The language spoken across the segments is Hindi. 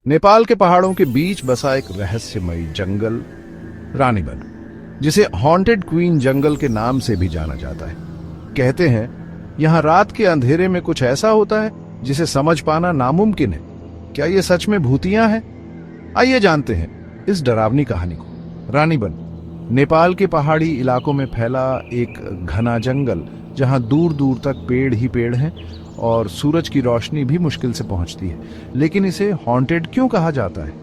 नेपाल के पहाड़ों के बीच बसा एक रहस्यमयी जंगल रानीबन, जिसे हॉन्टेड क्वीन जंगल के नाम से भी जाना जाता है। कहते हैं यहाँ रात के अंधेरे में कुछ ऐसा होता है जिसे समझ पाना नामुमकिन है। क्या ये सच में भूतियां हैं? आइए जानते हैं इस डरावनी कहानी को। रानीबन नेपाल के पहाड़ी इलाकों में फैला एक घना जंगल, जहां दूर दूर तक पेड़ ही पेड़ हैं और सूरज की रोशनी भी मुश्किल से पहुंचती है। लेकिन इसे हॉन्टेड क्यों कहा जाता है?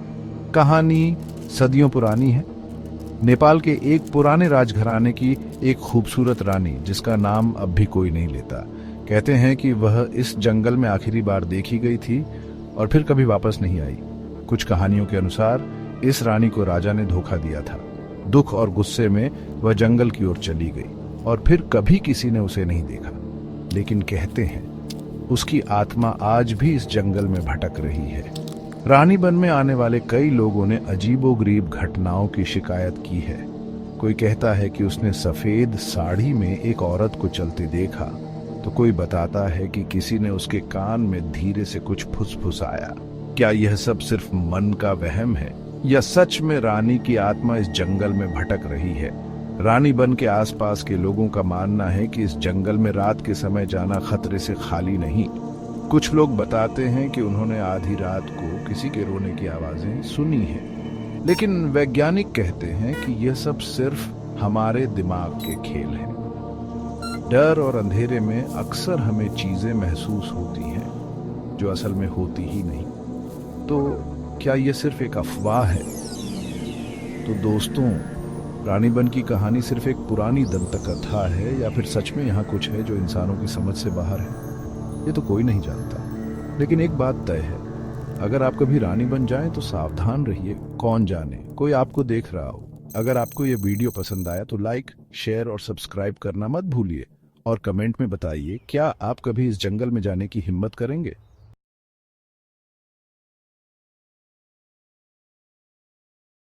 कहानी सदियों पुरानी है। नेपाल के एक पुराने राजघराने की एक खूबसूरत रानी, जिसका नाम अब भी कोई नहीं लेता। कहते हैं कि वह इस जंगल में आखिरी बार देखी गई थी और फिर कभी वापस नहीं आई। कुछ कहानियों के अनुसार इस रानी को राजा ने धोखा दिया था। दुख और गुस्से में वह जंगल की ओर चली गई और फिर कभी किसी ने उसे नहीं देखा। लेकिन कहते हैं उसकी आत्मा आज भी इस जंगल में भटक रही है। रानीबन में आने वाले कई लोगों ने अजीबोगरीब घटनाओं की शिकायत की है। कोई कहता है कि उसने सफेद साड़ी में एक औरत को चलते देखा, तो कोई बताता है कि किसी ने उसके कान में धीरे से कुछ फुसफुसाया। क्या यह सब सिर्फ मन का वहम है या सच में रानी की आत्मा इस जंगल में भटक रही है? रानीबन के आसपास के लोगों का मानना है कि इस जंगल में रात के समय जाना खतरे से खाली नहीं। कुछ लोग बताते हैं कि उन्होंने आधी रात को किसी के रोने की आवाजें सुनी हैं। लेकिन वैज्ञानिक कहते हैं कि यह सब सिर्फ हमारे दिमाग के खेल हैं। डर और अंधेरे में अक्सर हमें चीजें महसूस होती हैं जो असल में होती ही नहीं। तो क्या यह सिर्फ एक अफवाह है? तो दोस्तों, रानीबन की कहानी सिर्फ एक पुरानी दंतकथा है या फिर सच में यहाँ कुछ है जो इंसानों की समझ से बाहर है? ये तो कोई नहीं जानता। लेकिन एक बात तय है, अगर आप कभी रानीबन जाएं तो सावधान रहिए। कौन जाने कोई आपको देख रहा हो। अगर आपको ये वीडियो पसंद आया तो लाइक, शेयर और सब्सक्राइब करना मत भूलिए। और कमेंट में बताइए, क्या आप कभी इस जंगल में जाने की हिम्मत करेंगे?